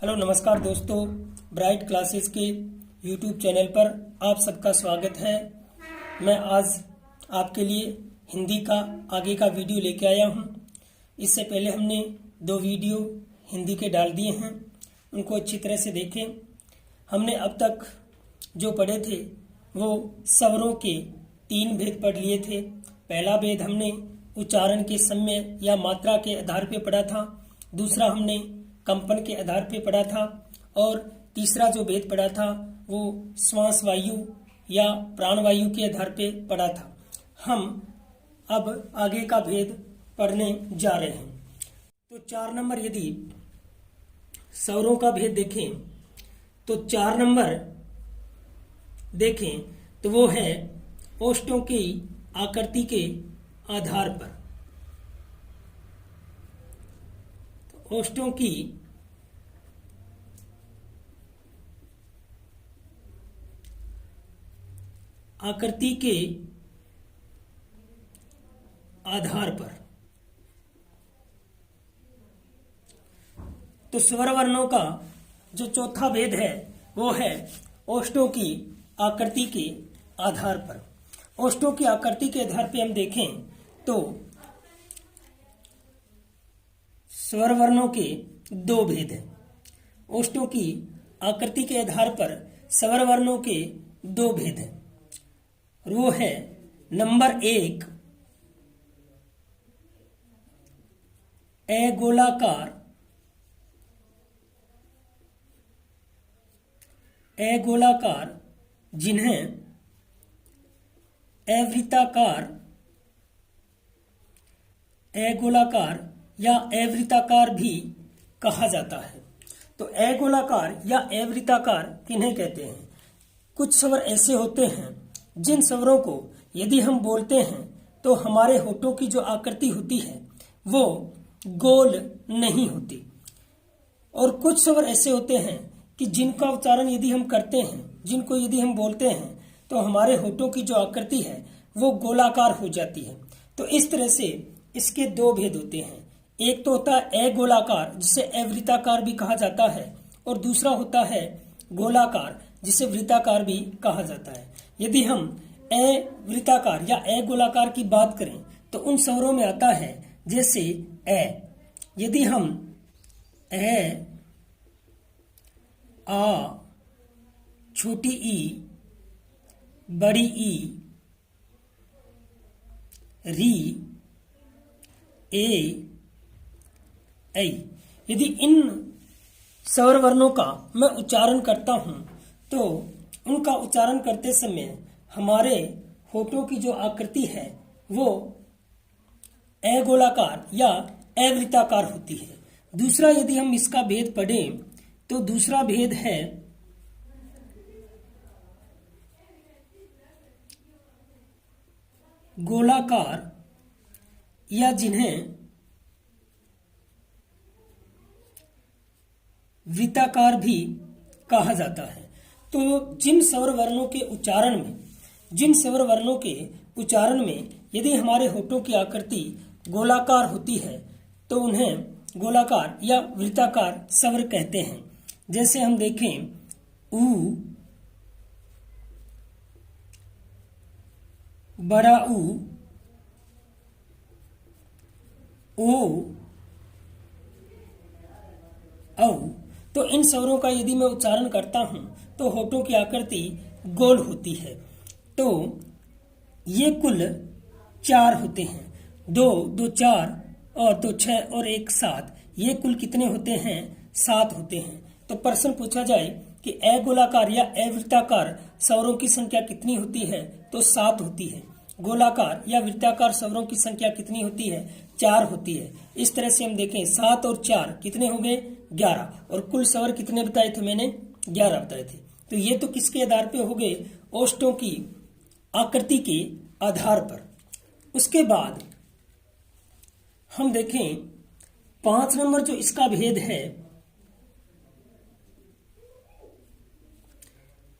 Hello नमस्कार दोस्तों, bright classes के यूट्यूब चैनल पर आप सबका स्वागत है। मैं आज आपके लिए हिंदी का आगे का वीडियो लेके आया हूं। इससे पहले हमने 2 वीडियो हिंदी के डाल दिए हैं, उनको अच्छी तरह से देखें। हमने अब तक जो पढ़े थे वो स्वरों के 3 भेद पढ़ लिए थे। पहला भेद हमने उच्चारण के समय या मात्रा के आधार पर पढ़ा था, दूसरा हमने कंपन के आधार पर पढ़ा था और तीसरा जो भेद पढ़ा था वो श्वास वायु या प्राणवायु के आधार पर पढ़ा था। हम अब आगे का भेद पढ़ने जा रहे हैं। तो 4 नंबर यदि स्वरों का भेद देखें तो 4 नंबर देखें तो वो है ओष्ठों की आकृति के आधार पर। ओष्ठों की आकृति के आधार पर। तो स्वर वर्णों का जो चौथा भेद है वो है ओष्ठों की आकृति के आधार पर। ओष्ठों की आकृति के आधार पर हम देखें तो स्वर वर्णों के 2 भेद हैं। ओष्ठों की आकृति के आधार पर स्वर वर्णों के 2 भेद हैं। वो है नंबर 1 अगोलाकार जिन्हें अगोलाकार या अवृत्ताकार भी कहा जाता है। तो अगोलाकार या अवृत्ताकार किन्हें कहते हैं? कुछ स्वर ऐसे होते हैं जिन स्वरों को यदि हम बोलते हैं तो हमारे होठों की जो आकृति होती है वो गोल नहीं होती, और कुछ स्वर ऐसे होते हैं कि जिनका उच्चारण यदि हम करते हैं, जिनको यदि हम बोलते हैं तो हमारे होठों की जो आकृति है वो गोलाकार हो जाती है। तो इस तरह से इसके 2 भेद होते हैं। एक तो होता है अगोलाकार जिसे अवृत्ताकार भी कहा जाता है, और दूसरा होता है गोलाकार जिसे वृत्ताकार भी कहा जाता है। यदि हम अवृत्ताकार या अगोलाकार की बात करें तो उन स्वरों में आता है जैसे यदि हम आ, छोटी ई, बड़ी ई, री, ए, ऐ, यदि इन स्वर वर्णों का मैं उच्चारण करता हूं तो उनका उच्चारण करते समय हमारे होठों की जो आकृति है वो अगोलाकार या अवृत्ताकार होती है। दूसरा यदि हम इसका भेद पढ़ें तो दूसरा भेद है गोलाकार या जिन्हें वृत्ताकार भी कहा जाता है। तो जिन स्वर वर्णों के उच्चारण में यदि हमारे होठों की आकृति गोलाकार होती है तो उन्हें गोलाकार या वृत्ताकार स्वर कहते हैं। जैसे हम देखें ऊ, बड़ा ऊ, ओ, औ। तो इन स्वरों का यदि मैं उच्चारण करता हूं तो होठों की आकृति गोल होती है। तो ये कुल 4 होते हैं, 2, 2, 4 और 2, 6 और 1, 7। ये कुल कितने होते हैं? 7 होते हैं। तो प्रश्न पूछा जाए कि अगोलाकार या अवृत्ताकार स्वरों की संख्या कितनी होती है तो 7 होती है। गोलाकार या वृत्ताकार स्वरों की संख्या कितनी होती है? 4 होती है। इस तरह से हम देखें 7 और 4 कितने हो गए? 11। और कुल स्वर कितने बताए थे मैंने? 11 बताए थे। तो ये तो किसके आधार पे हो गए? ओष्ठों की आकृति के आधार पर। उसके बाद हम देखें 5 नंबर जो इसका भेद है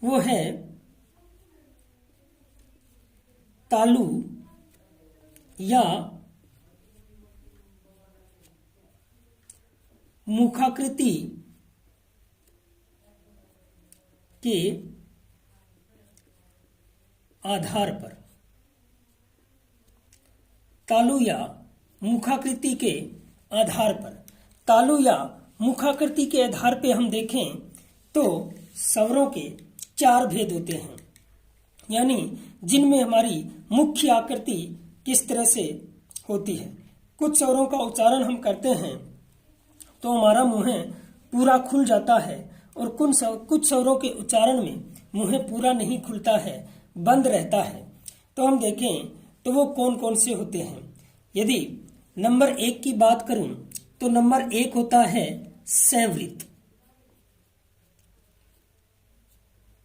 वो है तालु या मुखाकृति के आधार पर, तालु या मुखाकृति के आधार पर, तालु या मुखाकृति के आधार पे हम देखें तो स्वरों के 4 भेद होते हैं, यानी जिनमें हमारी मुख्य आकृति किस तरह से होती है। कुछ स्वरों का उच्चारण हम करते हैं तो हमारा मुंह पूरा खुल जाता है और कुछ स्वरों के उच्चारण में मुंह पूरा नहीं खुलता है, बंद रहता है। तो हम देखें तो वो कौन कौन से होते हैं। यदि नंबर 1 की बात करूं तो नंबर 1 होता है संवृत।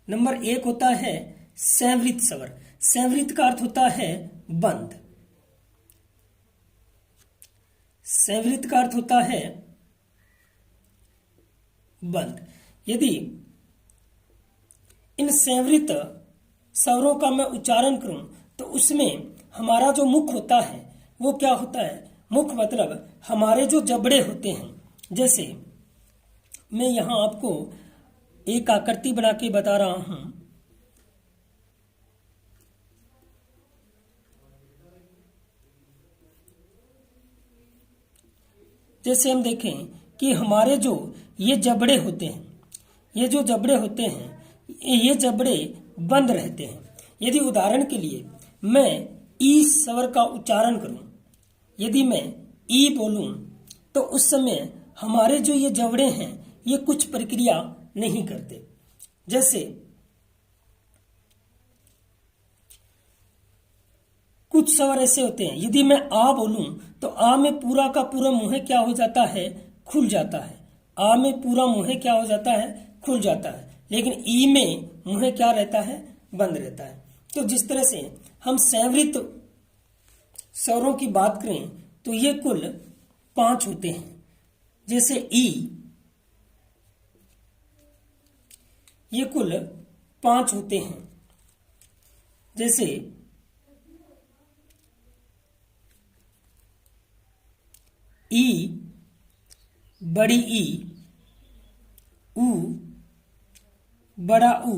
नंबर 1 होता है संवृत स्वर। संवृत का अर्थ होता है बंद। संवृत का अर्थ होता है बंद। यदि इन संवृत स्वरों का मैं उच्चारण करूं तो उसमें हमारा जो मुख होता है वो क्या होता है। मुख मतलब हमारे जो जबड़े होते हैं। जैसे मैं यहां आपको एक आकृति बना के बता रहा हूं। जैसे हम देखें कि हमारे जो ये जबड़े होते हैं, ये जो जबड़े होते हैं, ये जबड़े बंद रहते हैं। यदि उदाहरण के लिए मैं ई स्वर का उच्चारण करूं, यदि मैं ई बोलूं तो उस समय हमारे जो ये जबड़े हैं ये कुछ प्रक्रिया नहीं करते। जैसे कुछ स्वर ऐसे होते हैं, यदि मैं आ बोलूं तो आ में पूरा का पूरा मुंह क्या हो जाता है, खुल जाता है। आ में पूरा मुंह क्या हो जाता है, खुल जाता है। लेकिन ई में मुंह क्या रहता है, बंद रहता है। तो जिस तरह से हम संवृत स्वरों की बात करें तो ये कुल 5 होते हैं। जैसे ई, ये कुल 5 होते हैं। जैसे ई, बड़ी ई, ऊ, बड़ा ऊ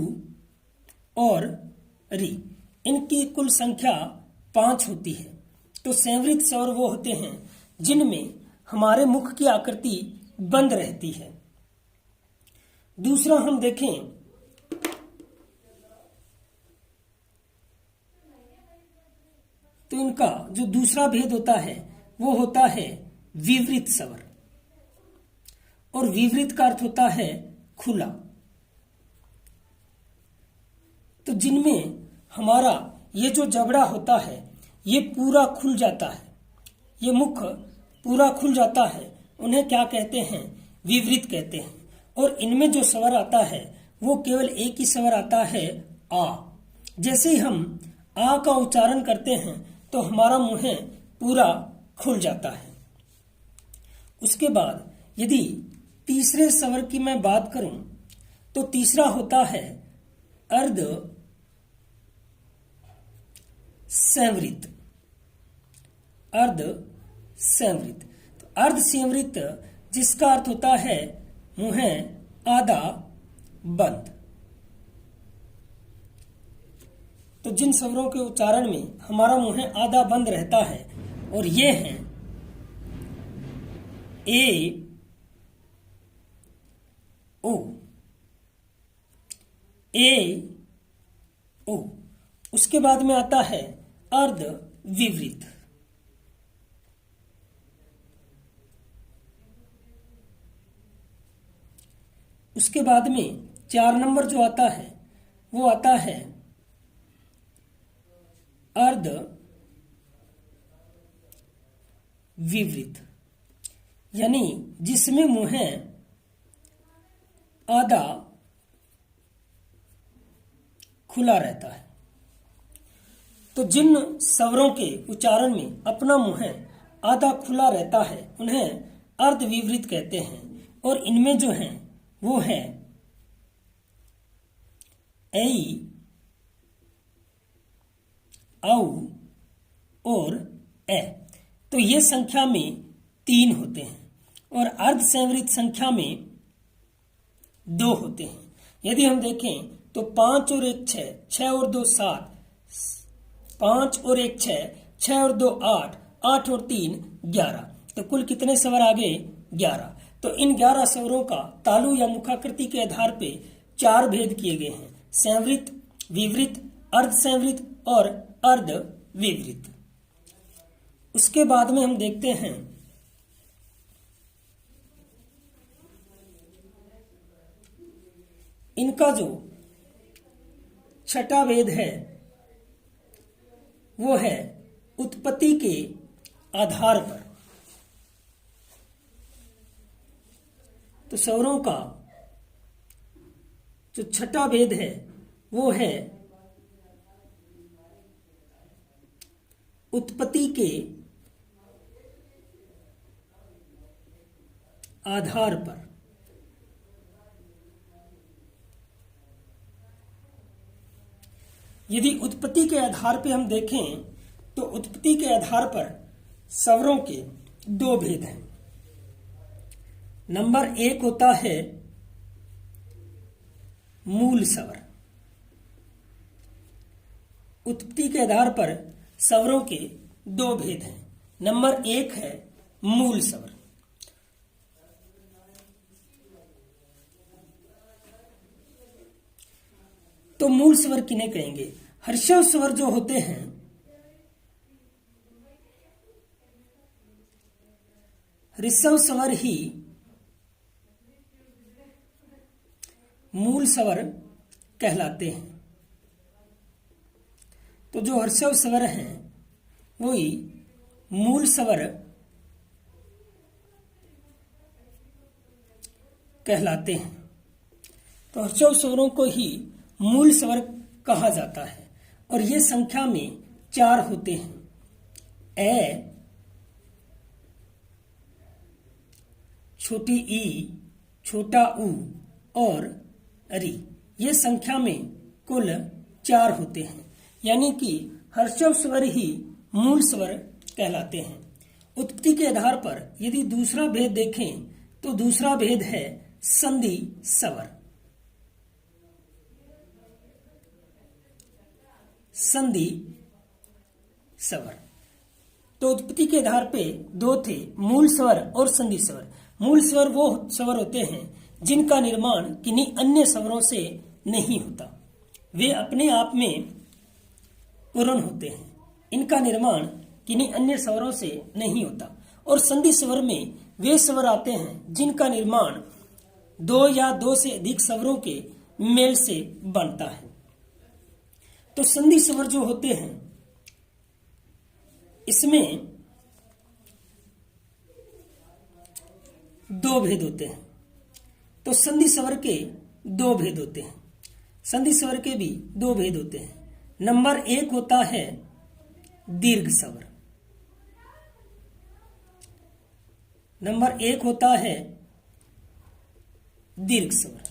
और री, इनकी कुल संख्या 5 होती है। तो संवृत स्वर वो होते हैं जिनमें हमारे मुख की आकृति बंद रहती है। दूसरा हम देखें तो इनका जो दूसरा भेद होता है वो होता है विवृत स्वर। और विवृत का अर्थ होता है खुला। तो जिनमें हमारा ये जो जबड़ा होता है ये पूरा खुल जाता है, ये मुख पूरा खुल जाता है, उन्हें क्या कहते हैं, विवृत कहते हैं। और इनमें जो स्वर आता है वो केवल एक ही स्वर आता है, आ। जैसे ही हम आ का उच्चारण करते हैं तो हमारा मुंह पूरा खुल जाता है। उसके बाद यदि तीसरे स्वर की मैं बात करूं तो तीसरा होता है अर्ध संवृत। अर्ध संवृत, तो अर्ध संवृत जिसका अर्थ होता है मुंह आधा बंद। तो जिन स्वरों के उच्चारण में हमारा मुंह आधा बंद रहता है और ये हैं ए, ओ, ए, ओ। उसके बाद में आता है अर्ध विवृत। उसके बाद में 4 नंबर जो आता है वो आता है अर्ध विवृत, यानी जिसमें मुंह आधा खुला रहता है। तो जिन स्वरों के उच्चारण में अपना मुंह आधा खुला रहता है उन्हें अर्धविवृत कहते हैं। और इनमें जो हैं वो है ऐ, औ और ए। तो ये संख्या में 3 होते हैं और अर्धसंवृत संख्या में 2 होते हैं। यदि हम देखें तो 5 और 1 6, 6 और 2 7, 5 और 1 6, 6 और 2 8, 8 और 3 11। तो कुल कितने स्वर आ गए? 11। तो इन 11 स्वरों का तालु या मुखाकृति के आधार पे 4 भेद किए गए हैं: संवृत, विवृत, अर्धसंवृत और अर्धविवृत। उसके बाद में हम देखते हैं इनका जो छठा भेद है वो है उत्पत्ति के आधार पर। तो स्वरों का जो छठा भेद है वो है उत्पत्ति के आधार पर। यदि उत्पत्ति के आधार पर हम देखें तो उत्पत्ति के आधार पर स्वरों के 2 भेद हैं। नंबर 1 होता है मूल स्वर। उत्पत्ति के आधार पर स्वरों के 2 भेद हैं। नंबर 1 है मूल स्वर। तो मूल स्वर किन्हें कहेंगे? हर्षव स्वर जो होते हैं, ऋषभ स्वर ही मूल स्वर कहलाते हैं। तो जो हर्षव स्वर हैं वही मूल स्वर कहलाते हैं। तो हर्षव स्वरों को ही मूल स्वर कहा जाता है और ये संख्या में 4 होते हैं। ए, छोटी ई, छोटा ऊ और री। ये संख्या में कुल 4 होते हैं, यानी कि हर्षव स्वर ही मूल स्वर कहलाते हैं। उत्पत्ति के आधार पर यदि दूसरा भेद देखें तो दूसरा भेद है संधि स्वर। संधि स्वर। तो उत्पत्ति के आधार पे 2 थे, मूल स्वर और संधि स्वर। मूल स्वर वो स्वर होते हैं जिनका निर्माण किन्हीं अन्य स्वरों से नहीं होता, वे अपने आप में पूर्ण होते हैं। इनका निर्माण किन्हीं अन्य स्वरों से नहीं होता। और संधि स्वर में वे स्वर आते हैं जिनका निर्माण 2 या 2 से अधिक स्वरों के मेल से बनता है। तो संधि स्वर जो होते हैं इसमें 2 भेद होते हैं। तो संधि स्वर के 2 भेद होते हैं। संधि स्वर के भी 2 भेद होते हैं। नंबर 1 होता है दीर्घ स्वर। नंबर 1 होता है दीर्घ स्वर।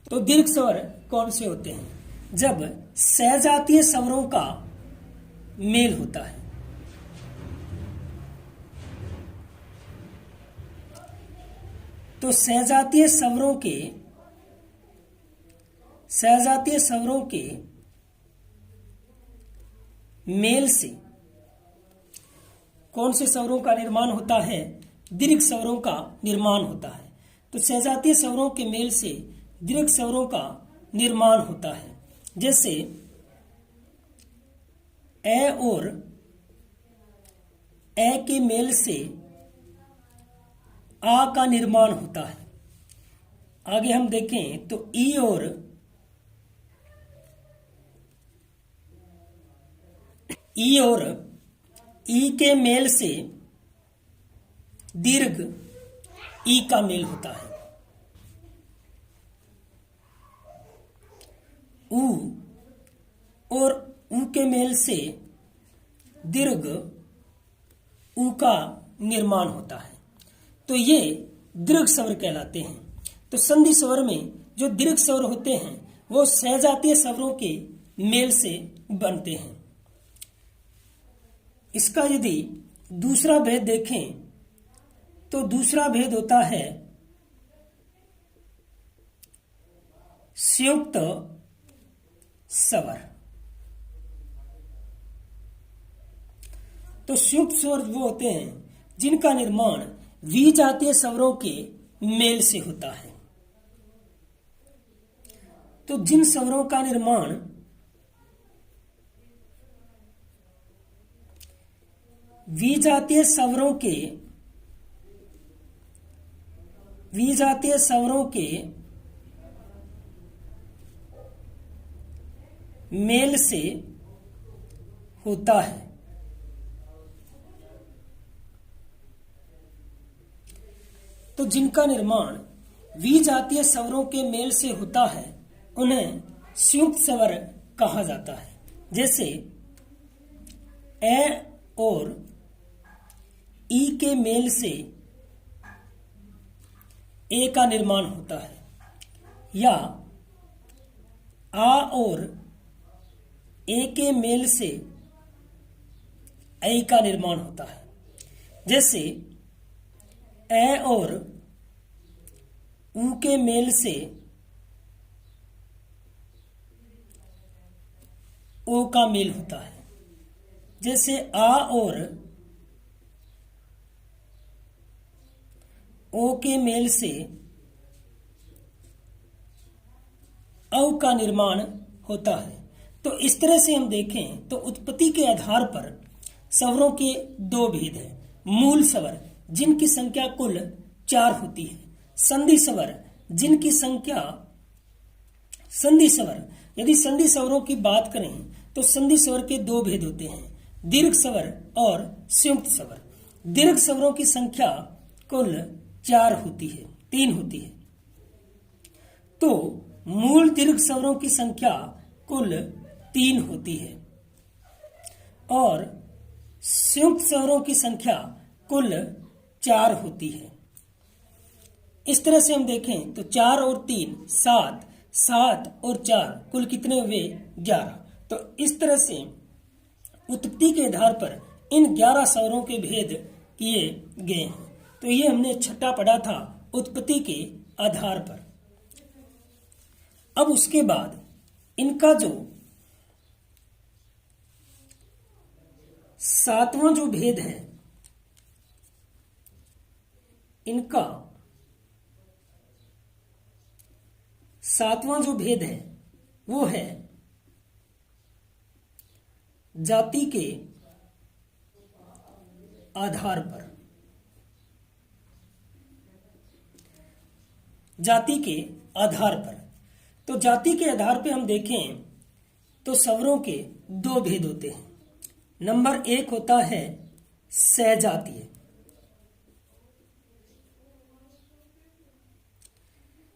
तो दीर्घ स्वर कौन से होते हैं? जब सहजातीय स्वरों का मेल होता है। तो सहजातीय स्वरों के मेल से कौन से स्वरों का निर्माण होता है? दीर्घ स्वरों का निर्माण होता है। तो सहजातीय स्वरों के मेल से दीर्घ स्वरों का निर्माण होता है। जैसे ए और ए के मेल से आ का निर्माण होता है। आगे हम देखें तो ई और ई के मेल से दीर्घ ई का मेल होता है। ऊ और ऊ के मेल से दीर्घ ऊ का निर्माण होता है। तो ये दीर्घ स्वर कहलाते हैं। तो संधि स्वर में जो दीर्घ स्वर होते हैं वो सहजातीय स्वरों के मेल से बनते हैं। इसका यदि दूसरा भेद देखें तो दूसरा भेद होता है संयुक्त स्वर। तो संयुक्त स्वर वो होते हैं जिनका निर्माण विजातीय स्वरों के मेल से होता है। तो जिन स्वरों का निर्माण विजातीय स्वरों के मेल से होता है, तो जिनका निर्माण विजातीय स्वरों के मेल से होता है उन्हें संयुक्त स्वर कहा जाता है। जैसे ए और ई के मेल से ए का निर्माण होता है, या आ और ए के मेल से ऐ का निर्माण होता है। जैसे ए और ऊ के मेल से ओ का मेल होता है। जैसे आ और ओ के मेल से औ का निर्माण होता है। तो इस तरह से हम देखें तो उत्पत्ति के आधार पर स्वरों के दो भेद हैं। मूल स्वर जिनकी संख्या कुल 4 होती है, संधि स्वर जिनकी संख्या संधि स्वर, यदि संधि स्वरों की बात करें तो संधि स्वर के दो भेद होते हैं, दीर्घ स्वर और संयुक्त स्वर। दीर्घ स्वरों की संख्या कुल 4 होती है, 3 होती है। तो मूल दीर्घ स्वरों की संख्या कुल 3 होती है और संयुक्त स्वरों की संख्या कुल 4 होती है। इस तरह से हम देखें तो 4 और 3 7, 7 और 4 कुल कितने हुए? 11। तो इस तरह से उत्पत्ति के आधार पर इन 11 स्वरों के भेद किए गए हैं। तो ये हमने छठा पढ़ा था उत्पत्ति के आधार पर। अब उसके बाद इनका जो 7वां जो भेद है, इनका 7वां जो भेद है वो है जाति के आधार पर। जाति के आधार पर, तो जाति के आधार पे हम देखें तो स्वरों के 2 भेद होते हैं। नंबर 1 होता है सहजातीय।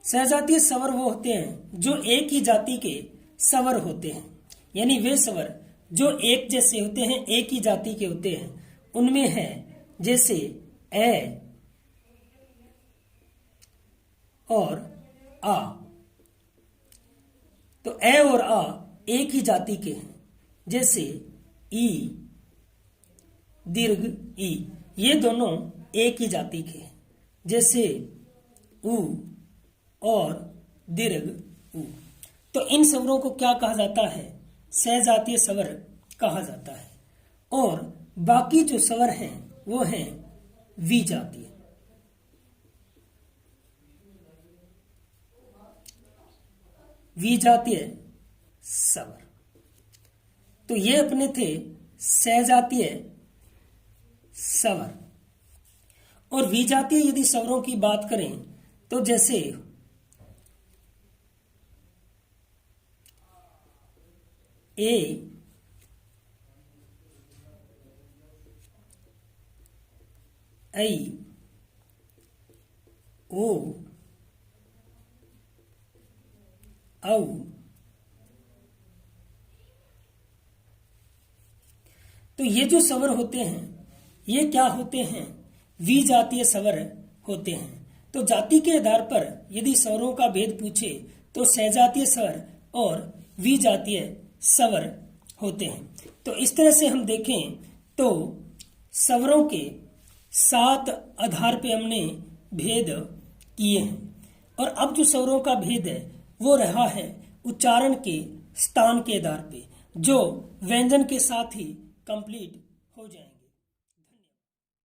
सहजातीय स्वर वो होते हैं जो एक ही जाति के स्वर होते हैं, यानी वे स्वर जो एक जैसे होते हैं, एक ही जाति के होते हैं। उनमें है जैसे ए और आ। तो ए और आ एक ही जाति के हैं, जैसे ई, दीर्घ ई, ये दोनों एक ही जाति के हैं, जैसे उ और दीर्घ उ। तो इन स्वरों को क्या कहा जाता है? सहजातीय स्वर कहा जाता है। और बाकी जो स्वर हैं वो हैं विजातीय। विजातीय स्वर। तो ये अपने थे सहजातीय स्वर। और विजातीय यदि स्वरों की बात करें तो जैसे ए, ऐ, ओ, औ, तो ये जो स्वर होते हैं ये क्या होते हैं? विजातीय स्वर होते हैं। तो जाति के आधार पर यदि स्वरों का भेद पूछे तो सहजातीय स्वर और विजातीय स्वर होते हैं। तो इस तरह से हम देखें तो स्वरों के 7 आधार पे हमने भेद किए हैं। और अब जो स्वरों का भेद है वो रहा है उच्चारण के स्थान के आधार पे, जो व्यंजन के साथ ही कंप्लीट हो जाएंगे।